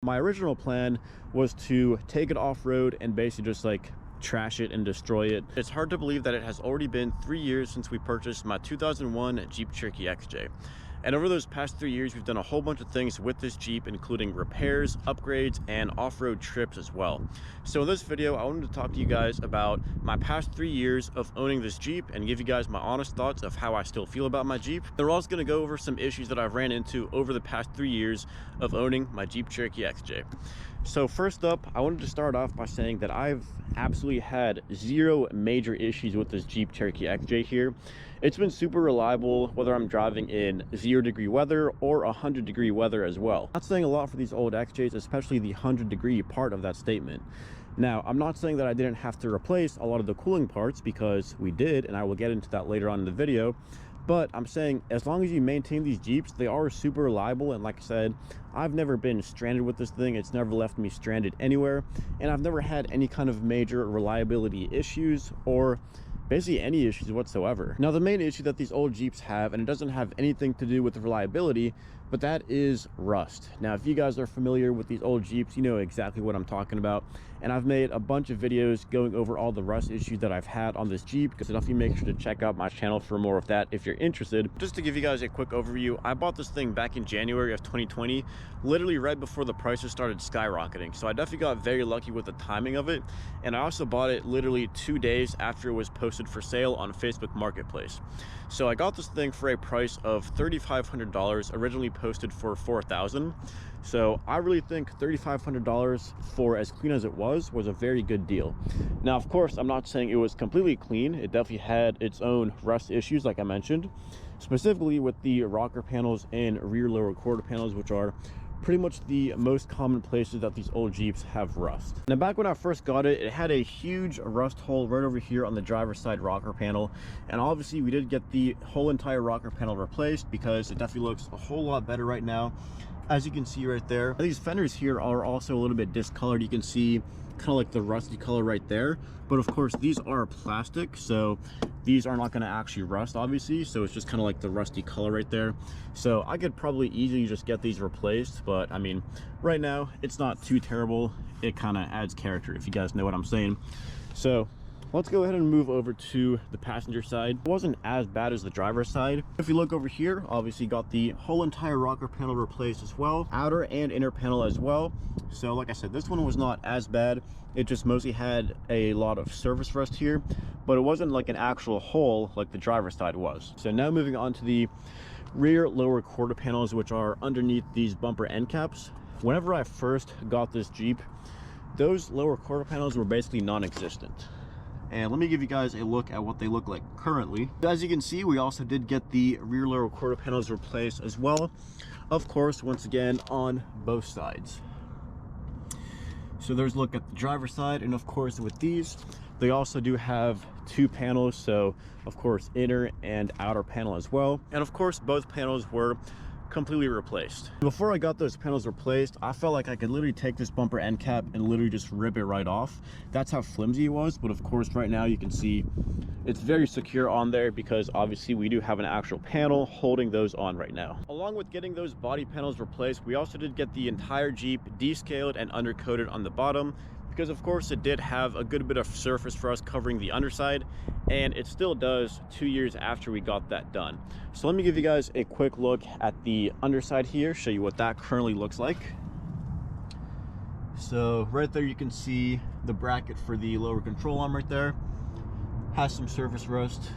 My original plan was to take it off-road and basically just like trash it and destroy it. It's hard to believe that it has already been 3 years since we purchased my 2001 Jeep Cherokee XJ. And over those past 3 years, we've done a whole bunch of things with this Jeep, including repairs, upgrades, and off-road trips as well. So in this video, I wanted to talk to you guys about my past 3 years of owning this Jeep and give you guys my honest thoughts of how I still feel about my Jeep. We're also going to go over some issues that I've ran into over the past 3 years of owning my Jeep Cherokee XJ. So first up, I wanted to start off by saying that I've absolutely had zero major issues with this Jeep Cherokee XJ here. It's been super reliable, whether I'm driving in 0-degree weather or 100-degree weather as well. Not saying a lot for these old XJs, especially the 100-degree part of that statement. Now, I'm not saying that I didn't have to replace a lot of the cooling parts, because we did, and I will get into that later on in the video. But I'm saying as long as you maintain these Jeeps, they are super reliable. And like I said, I've never been stranded with this thing. It's never left me stranded anywhere. And I've never had any kind of major reliability issues or basically any issues whatsoever. Now, the main issue that these old Jeeps have, and it doesn't have anything to do with the reliability, but that is rust. Now, if you guys are familiar with these old Jeeps, you know exactly what I'm talking about. And I've made a bunch of videos going over all the rust issues that I've had on this Jeep, so definitely make sure to check out my channel for more of that if you're interested. Just to give you guys a quick overview, I bought this thing back in January of 2020, literally right before the prices started skyrocketing. So I definitely got very lucky with the timing of it. And I also bought it literally 2 days after it was posted for sale on Facebook Marketplace. So I got this thing for a price of $3,500, originally posted for $4,000. So I really think $3,500 for as clean as it was a very good deal. Now, of course, I'm not saying it was completely clean. It definitely had its own rust issues, like I mentioned, specifically with the rocker panels and rear lower quarter panels, which are pretty much the most common places that these old Jeeps have rust. Now, back when I first got it, it had a huge rust hole right over here on the driver's side rocker panel. And obviously we did get the whole entire rocker panel replaced, because it definitely looks a whole lot better right now. As you can see right there, these fenders here are also a little bit discolored. You can see kind of like the rusty color right there, but of course these are plastic, so these are not going to actually rust, obviously. So it's just kind of like the rusty color right there. So I could probably easily just get these replaced, but I mean, right now it's not too terrible. It kind of adds character, if you guys know what I'm saying. So let's go ahead and move over to the passenger side. It wasn't as bad as the driver's side. If you look over here, obviously got the whole entire rocker panel replaced as well, outer and inner panel as well. So like I said, this one was not as bad. It just mostly had a lot of surface rust here, but it wasn't like an actual hole like the driver's side was. So now moving on to the rear lower quarter panels, which are underneath these bumper end caps. Whenever I first got this Jeep, those lower quarter panels were basically non-existent. And let me give you guys a look at what they look like currently. As you can see, we also did get the rear lower quarter panels replaced as well, of course, once again on both sides. So there's a look at the driver's side, and of course with these, they also do have two panels, so of course inner and outer panel as well. And of course both panels were completely replaced. Before I got those panels replaced, I felt like I could literally take this bumper end cap and literally just rip it right off. That's how flimsy it was. But of course right now you can see it's very secure on there, because obviously we do have an actual panel holding those on right now. Along with getting those body panels replaced, we also did get the entire Jeep descaled and undercoated on the bottom, because of course it did have a good bit of surface rust covering the underside, and it still does 2 years after we got that done. So let me give you guys a quick look at the underside here, show you what that currently looks like. So right there you can see the bracket for the lower control arm right there. Has some surface rust.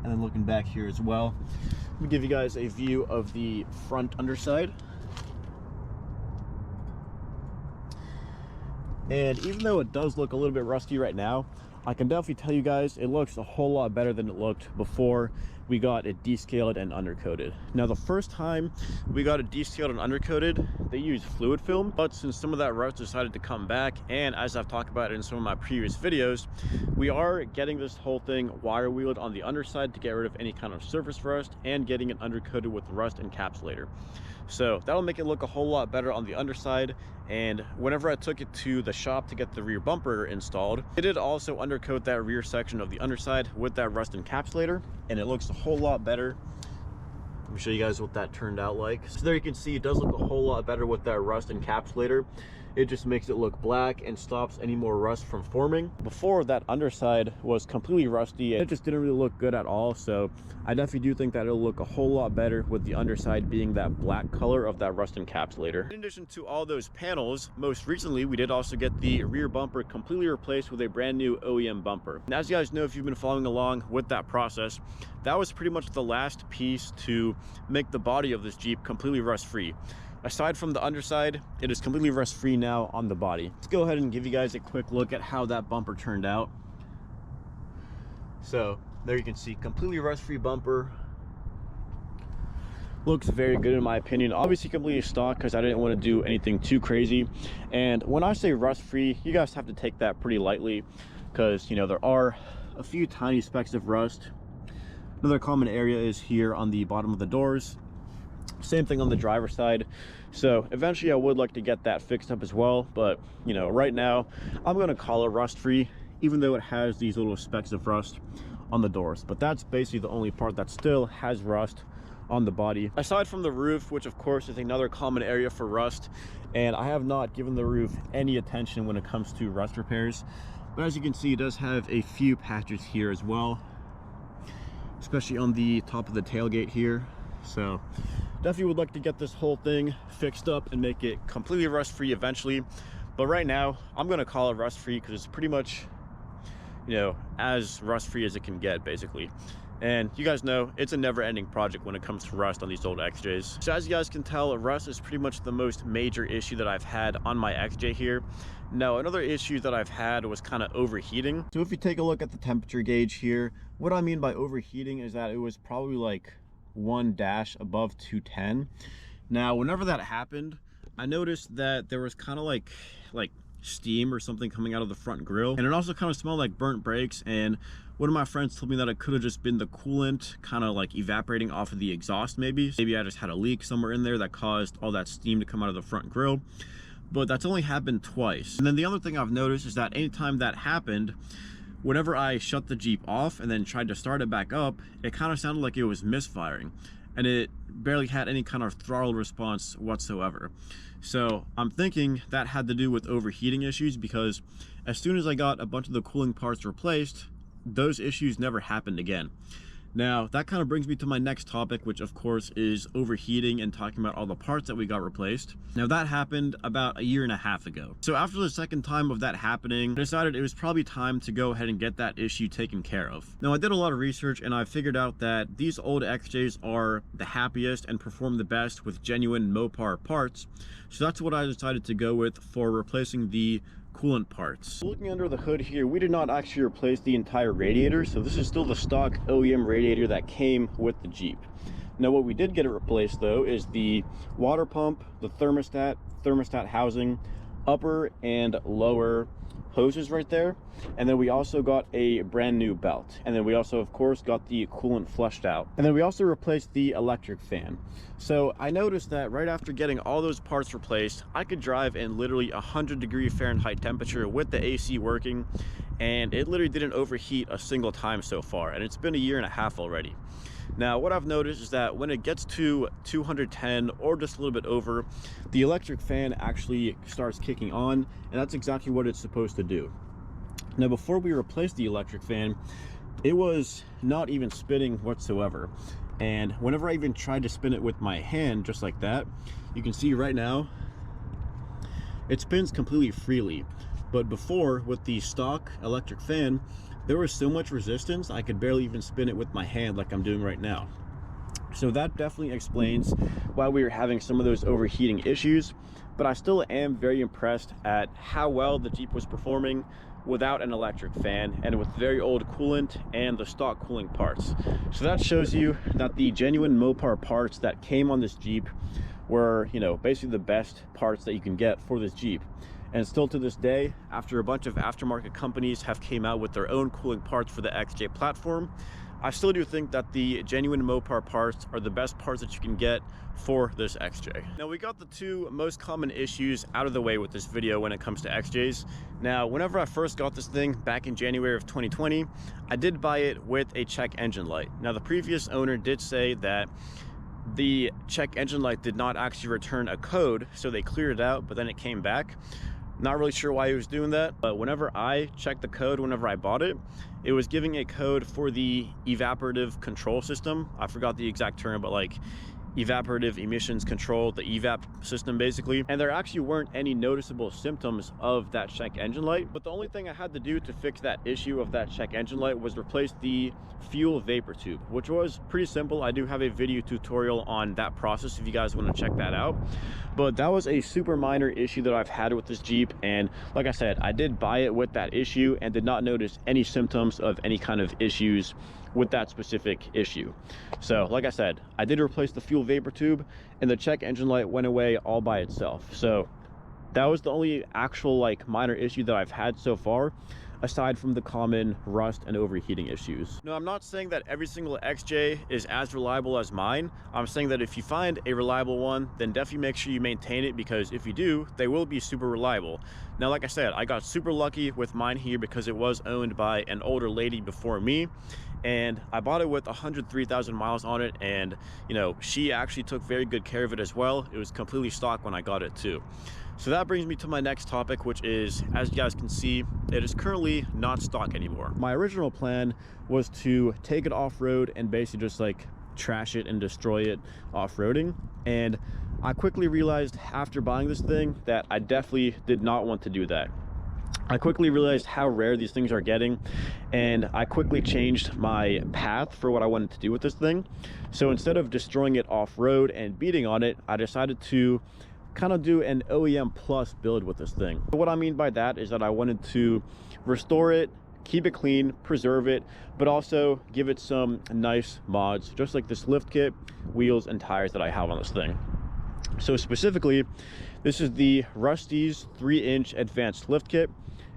And then looking back here as well, let me give you guys a view of the front underside. And even though it does look a little bit rusty right now, I can definitely tell you guys it looks a whole lot better than it looked before we got it descaled and undercoated. Now, the first time we got it descaled and undercoated, they used fluid film, but since some of that rust decided to come back, and as I've talked about in some of my previous videos, we are getting this whole thing wire wheeled on the underside to get rid of any kind of surface rust and getting it undercoated with rust encapsulator. So that'll make it look a whole lot better on the underside. And whenever I took it to the shop to get the rear bumper installed, it did also undercoat that rear section of the underside with that rust encapsulator, and it looks a whole lot better Let me show you guys what that turned out like. So there you can see it does look a whole lot better with that rust encapsulator. It just makes it look black and stops any more rust from forming. Before, that underside was completely rusty and it just didn't really look good at all. So I definitely do think that it'll look a whole lot better with the underside being that black color of that rust encapsulator. In addition to all those panels, most recently we did also get the rear bumper completely replaced with a brand new OEM bumper. And as you guys know, if you've been following along with that process, that was pretty much the last piece to make the body of this Jeep completely rust-free. Aside from the underside, it is completely rust-free now on the body. Let's go ahead and give you guys a quick look at how that bumper turned out. So there you can see completely rust-free bumper. Looks very good in my opinion. Obviously completely stock because I didn't want to do anything too crazy. And when I say rust-free, you guys have to take that pretty lightly because, you know, there are a few tiny specks of rust. Another common area is here on the bottom of the doors. Same thing on the driver's side. So eventually I would like to get that fixed up as well, but you know, right now I'm going to call it rust free, even though it has these little specks of rust on the doors. But that's basically the only part that still has rust on the body, aside from the roof, which of course is another common area for rust, and I have not given the roof any attention when it comes to rust repairs. But as you can see, it does have a few patches here as well, especially on the top of the tailgate here. So definitely would like to get this whole thing fixed up and make it completely rust-free eventually. But right now, I'm going to call it rust-free because it's pretty much, you know, as rust-free as it can get, basically. And you guys know, it's a never-ending project when it comes to rust on these old XJs. So as you guys can tell, rust is pretty much the most major issue that I've had on my XJ here. Now, another issue that I've had was kind of overheating. So if you take a look at the temperature gauge here, what I mean by overheating is that it was probably like 1 dash above 210. Now whenever that happened, I noticed that there was kind of like steam or something coming out of the front grille, and it also kind of smelled like burnt brakes. And one of my friends told me that it could have just been the coolant kind of like evaporating off of the exhaust. Maybe I just had a leak somewhere in there that caused all that steam to come out of the front grille. But that's only happened twice. And then the other thing I've noticed is that anytime that happened, whenever I shut the Jeep off and then tried to start it back up, it kind of sounded like it was misfiring, and it barely had any kind of throttle response whatsoever. So I'm thinking that had to do with overheating issues, because as soon as I got a bunch of the cooling parts replaced, those issues never happened again. Now that kind of brings me to my next topic, which of course is overheating and talking about all the parts that we got replaced. Now that happened about 1.5 years ago. So after the second time of that happening, I decided it was probably time to go ahead and get that issue taken care of. Now I did a lot of research and I figured out that these old XJs are the happiest and perform the best with genuine Mopar parts. So that's what I decided to go with for replacing the coolant parts. Looking under the hood here, we did not actually replace the entire radiator, so this is still the stock OEM radiator that came with the Jeep. Now what we did get it replaced though is the water pump, the thermostat housing, upper and lower hoses right there, and then we also got a brand new belt, and then we also of course got the coolant flushed out, and then we also replaced the electric fan. So I noticed that right after getting all those parts replaced, I could drive in literally 100-degree Fahrenheit temperature with the AC working, and it literally didn't overheat a single time so far, and it's been 1.5 years already. Now what I've noticed is that when it gets to 210 or just a little bit over, the electric fan actually starts kicking on, and that's exactly what it's supposed to do. Now before we replaced the electric fan, it was not even spinning whatsoever, and whenever I even tried to spin it with my hand just like that, you can see right now it spins completely freely. But before, with the stock electric fan, there was so much resistance I could barely even spin it with my hand like I'm doing right now. So that definitely explains why we were having some of those overheating issues, but I still am very impressed at how well the Jeep was performing without an electric fan and with very old coolant and the stock cooling parts. So that shows you that the genuine Mopar parts that came on this Jeep were, you know, basically the best parts that you can get for this Jeep. And still to this day, after a bunch of aftermarket companies have came out with their own cooling parts for the XJ platform, I still do think that the genuine Mopar parts are the best parts that you can get for this XJ. Now we got the two most common issues out of the way with this video when it comes to XJs. Now whenever I first got this thing back in January of 2020, I did buy it with a check engine light. Now the previous owner did say that the check engine light did not actually return a code, so they cleared it out, but then it came back. Not really sure why he was doing that, but whenever I checked the code, whenever I bought it, it was giving a code for the evaporative control system. I forgot the exact term, but like evaporative emissions control, the evap system basically. And there actually weren't any noticeable symptoms of that check engine light, but the only thing I had to do to fix that issue of that check engine light was replace the fuel vapor tube, which was pretty simple. I do have a video tutorial on that process if you guys want to check that out. But that was a super minor issue that I've had with this Jeep, and like I said, I did buy it with that issue and did not notice any symptoms of any kind of issues with that specific issue. So like I said, I did replace the fuel vapor tube and the check engine light went away all by itself. So that was the only actual like minor issue that I've had so far, aside from the common rust and overheating issues. No, I'm not saying that every single XJ is as reliable as mine. I'm saying that if you find a reliable one, then definitely make sure you maintain it, because if you do, they will be super reliable. Now, like I said, I got super lucky with mine here because it was owned by an older lady before me, and I bought it with 103,000 miles on it, and you know, she actually took very good care of it as well. It was completely stock when I got it too. So that brings me to my next topic, which is, as you guys can see, it is currently not stock anymore. My original plan was to take it off-road and basically just like trash it and destroy it off-roading, and I quickly realized after buying this thing that I definitely did not want to do that. I quickly realized how rare these things are getting, and I quickly changed my path for what I wanted to do with this thing. So instead of destroying it off-road and beating on it, I decided to kind of do an OEM plus build with this thing. What I mean by that is that I wanted to restore it, keep it clean, preserve it, but also give it some nice mods, just like this lift kit, wheels, and tires that I have on this thing. So specifically, this is the Rusty's 3-inch advanced lift kit.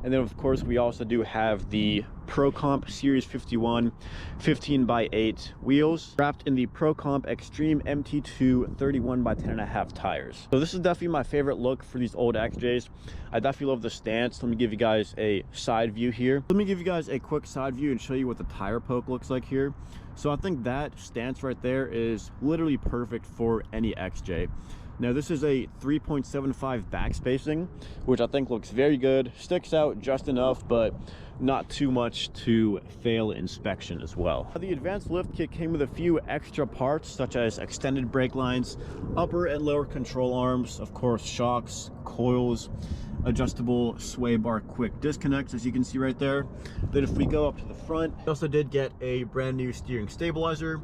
And then of course we also do have the Pro Comp Series 51 15x8 wheels wrapped in the Pro Comp Extreme MT2 31x10.5 tires. So this is definitely my favorite look for these old XJs. I definitely love the stance. Let me give you guys a side view here. Let me give you guys a quick side view and show you what the tire poke looks like here. So I think that stance right there is literally perfect for any XJ. Now this is a 3.75 back spacing, which I think looks very good, sticks out just enough, but not too much to fail inspection as well. The advanced lift kit came with a few extra parts, such as extended brake lines, upper and lower control arms, of course shocks, coils, adjustable sway bar quick disconnects, as you can see right there. Then if we go up to the front, we also did get a brand new steering stabilizer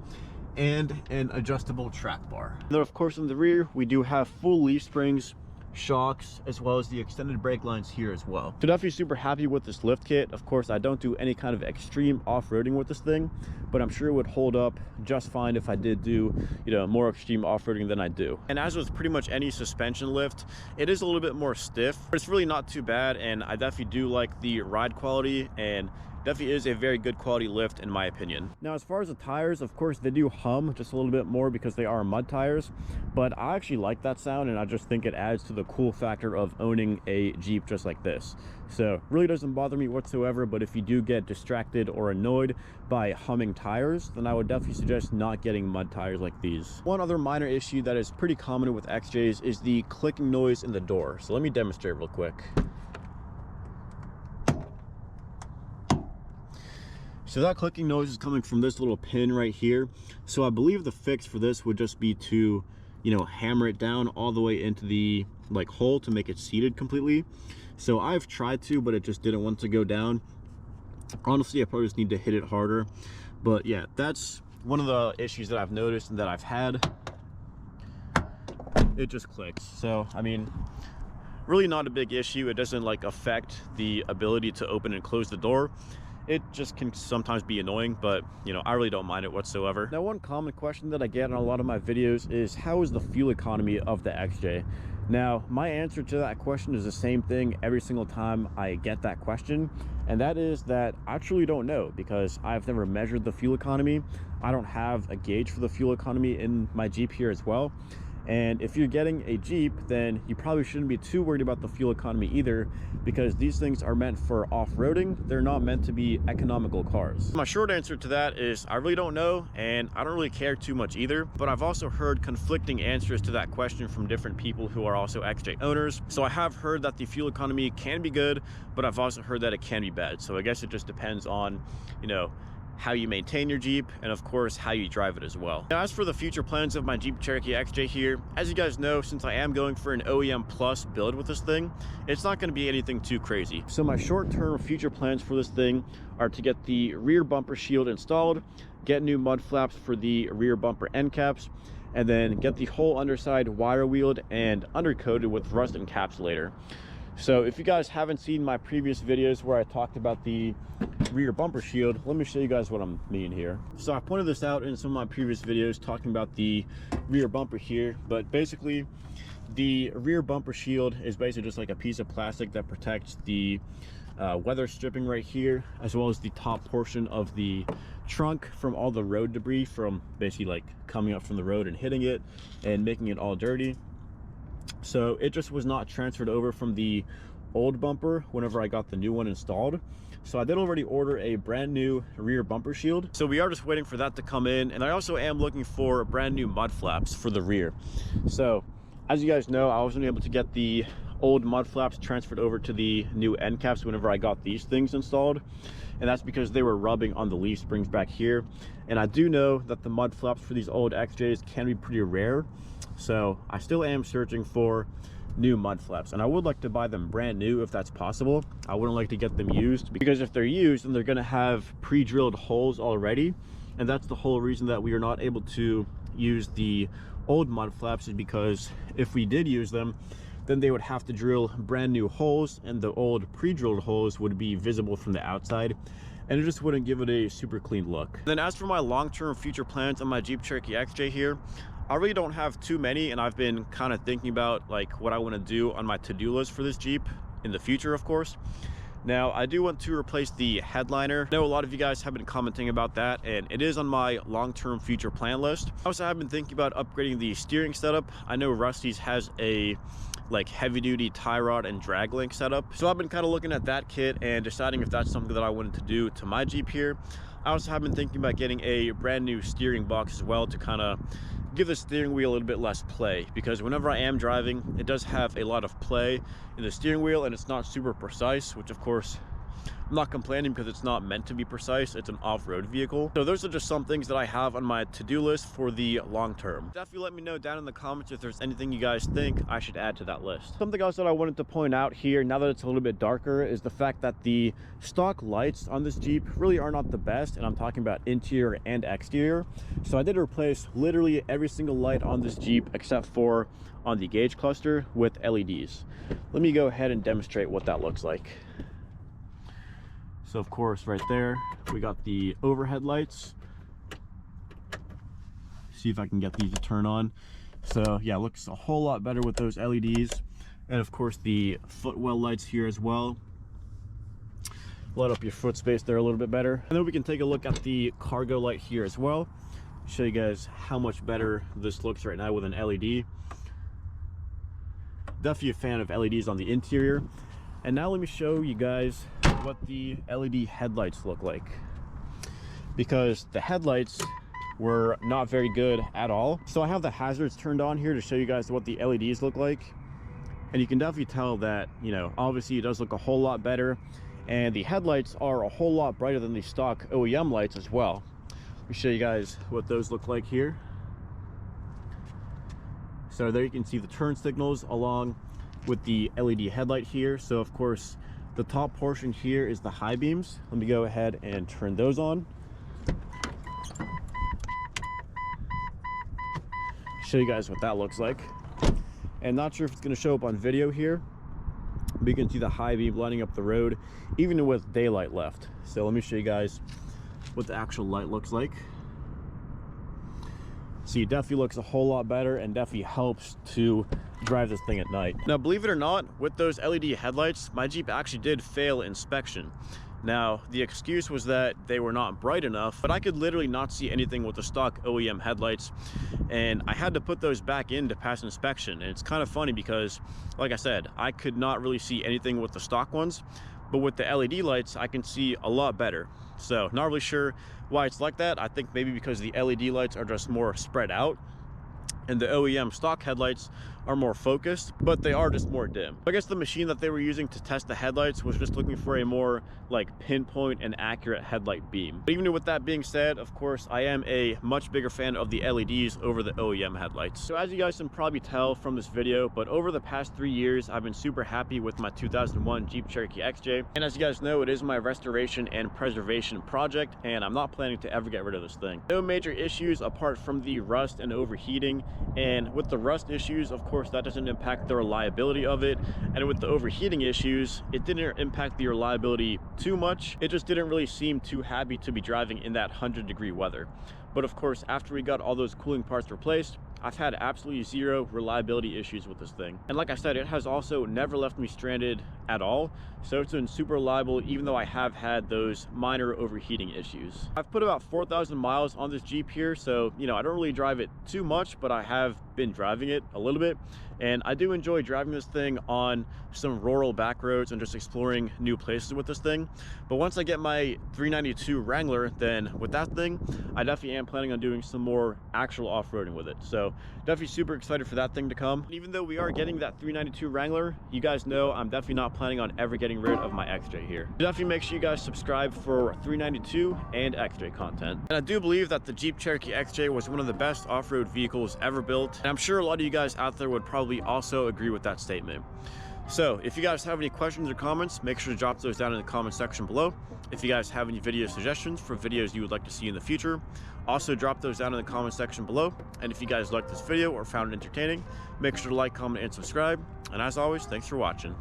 and an adjustable track bar. And then of course in the rear we do have full leaf springs, shocks, as well as the extended brake lines here as well. So definitely super happy with this lift kit. Of course I don't do any kind of extreme off-roading with this thing, but I'm sure it would hold up just fine if I did do, you know, more extreme off-roading than I do. And as with pretty much any suspension lift, it is a little bit more stiff, but it's really not too bad, and I definitely do like the ride quality, and definitely is a very good quality lift in my opinion. Now as far as the tires, of course they do hum just a little bit more because they are mud tires, but I actually like that sound, and I just think it adds to the cool factor of owning a Jeep just like this. So really doesn't bother me whatsoever, but if you do get distracted or annoyed by humming tires, then I would definitely suggest not getting mud tires like these. One other minor issue that is pretty common with XJs is the clicking noise in the door. So let me demonstrate real quick. So that clicking noise is coming from this little pin right here. So I believe the fix for this would just be to, you know, hammer it down all the way into the like hole to make it seated completely. So I've tried to, but it just didn't want to go down. Honestly, I probably just need to hit it harder. But yeah, that's one of the issues that I've noticed and that I've had. It just clicks. So I mean, really not a big issue. It doesn't like affect the ability to open and close the door. It just can sometimes be annoying, but you know, I really don't mind it whatsoever. Now, one common question that I get on a lot of my videos is, how is the fuel economy of the XJ? Now, my answer to that question is the same thing every single time I get that question, and that is that I truly don't know, because I've never measured the fuel economy. I don't have a gauge for the fuel economy in my Jeep here as well. And if you're getting a Jeep, then you probably shouldn't be too worried about the fuel economy either, because these things are meant for off-roading. They're not meant to be economical cars. My short answer to that is I really don't know, and I don't really care too much either. But I've also heard conflicting answers to that question from different people who are also XJ owners. So I have heard that the fuel economy can be good, but I've also heard that it can be bad. So I guess it just depends on, you know, how you maintain your Jeep, and of course how you drive it as well. Now, as for the future plans of my Jeep Cherokee XJ here, as you guys know, since I am going for an OEM plus build with this thing, it's not going to be anything too crazy. So my short-term future plans for this thing are to get the rear bumper shield installed, get new mud flaps for the rear bumper end caps, and then get the whole underside wire wheeled and undercoated with rust encapsulator. So if you guys haven't seen my previous videos where I talked about the rear bumper shield, let me show you guys what I'm meaning here. So I pointed this out in some of my previous videos talking about the rear bumper here, but basically the rear bumper shield is basically just like a piece of plastic that protects the weather stripping right here, as well as the top portion of the trunk from all the road debris from basically like coming up from the road and hitting it and making it all dirty. So it just was not transferred over from the old bumper whenever I got the new one installed. So I did already order a brand new rear bumper shield. So we are just waiting for that to come in. And I also am looking for brand new mud flaps for the rear. So as you guys know, I wasn't able to get the old mud flaps transferred over to the new end caps whenever I got these things installed. And that's because they were rubbing on the leaf springs back here. And I do know that the mud flaps for these old XJs can be pretty rare. So I still am searching for new mud flaps, and I would like to buy them brand new if that's possible. I wouldn't like to get them used, because if they're used, then they're going to have pre-drilled holes already, and that's the whole reason that we are not able to use the old mud flaps, is because if we did use them, then they would have to drill brand new holes, and the old pre-drilled holes would be visible from the outside, and it just wouldn't give it a super clean look. Then as for my long-term future plans on my Jeep Cherokee XJ here, I really don't have too many, and I've been kind of thinking about like what I want to do on my to-do list for this Jeep in the future, of course. Now, I do want to replace the headliner. I know a lot of you guys have been commenting about that, and it is on my long-term future plan list. I also have been thinking about upgrading the steering setup. I know Rusty's has a like heavy-duty tie rod and drag link setup, so I've been kind of looking at that kit and deciding if that's something that I wanted to do to my Jeep here. I also have been thinking about getting a brand new steering box as well to kind of give the steering wheel a little bit less play, because whenever I am driving, it does have a lot of play in the steering wheel, and it's not super precise, which of course I'm not complaining, because it's not meant to be precise. It's an off-road vehicle. So those are just some things that I have on my to-do list for the long term. Definitely let me know down in the comments if there's anything you guys think I should add to that list. Something else that I wanted to point out here, now that it's a little bit darker, is the fact that the stock lights on this Jeep really are not the best, and I'm talking about interior and exterior. So I did replace literally every single light on this Jeep except for on the gauge cluster with LEDs. Let me go ahead and demonstrate what that looks like. So of course, right there, we got the overhead lights. See if I can get these to turn on. So yeah, it looks a whole lot better with those LEDs. And of course, the footwell lights here as well. Light up your foot space there a little bit better. And then we can take a look at the cargo light here as well. Show you guys how much better this looks right now with an LED. Definitely a fan of LEDs on the interior. And now let me show you guys what the LED headlights look like, because the headlights were not very good at all. So I have the hazards turned on here to show you guys what the LEDs look like, and you can definitely tell that, you know, obviously it does look a whole lot better, and the headlights are a whole lot brighter than the stock OEM lights as well. Let me show you guys what those look like here. So there you can see the turn signals along with the LED headlight here. So of course, the top portion here is the high beams. Let me go ahead and turn those on. Show you guys what that looks like. And not sure if it's going to show up on video here, but you can see the high beam lighting up the road even with daylight left. So let me show you guys what the actual light looks like. So it definitely looks a whole lot better and definitely helps to drive this thing at night. Now, believe it or not, with those LED headlights, my Jeep actually did fail inspection. Now, the excuse was that they were not bright enough, but I could literally not see anything with the stock OEM headlights, and I had to put those back in to pass inspection. And it's kind of funny because, like I said, I could not really see anything with the stock ones, but with the LED lights, I can see a lot better. So not really sure why it's like that. I think maybe because the LED lights are just more spread out, and the OEM stock headlights are more focused, but they are just more dim. I guess the machine that they were using to test the headlights was just looking for a more like pinpoint and accurate headlight beam. But even with that being said, of course, I am a much bigger fan of the LEDs over the OEM headlights. So as you guys can probably tell from this video, but over the past 3 years, I've been super happy with my 2001 Jeep Cherokee XJ. And as you guys know, it is my restoration and preservation project, and I'm not planning to ever get rid of this thing. No major issues apart from the rust and overheating. And with the rust issues, of course, that doesn't impact the reliability of it. And with the overheating issues, it didn't impact the reliability too much. It just didn't really seem too happy to be driving in that 100-degree weather. But of course, after we got all those cooling parts replaced, I've had absolutely zero reliability issues with this thing. And like I said, it has also never left me stranded at all. So it's been super reliable, even though I have had those minor overheating issues. I've put about 4,000 miles on this Jeep here. So, you know, I don't really drive it too much, but I have been driving it a little bit. And I do enjoy driving this thing on some rural back roads and just exploring new places with this thing. But once I get my 392 Wrangler, then with that thing, I definitely am planning on doing some more actual off-roading with it. So definitely super excited for that thing to come. And even though we are getting that 392 Wrangler, you guys know I'm definitely not planning on ever getting rid of my XJ here. Definitely make sure you guys subscribe for 392 and XJ content. And I do believe that the Jeep Cherokee XJ was one of the best off-road vehicles ever built. And I'm sure a lot of you guys out there would probably also agree with that statement. So if you guys have any questions or comments, make sure to drop those down in the comment section below. If you guys have any video suggestions for videos you would like to see in the future, also drop those down in the comment section below. And if you guys liked this video or found it entertaining, make sure to like, comment, and subscribe. And as always, thanks for watching.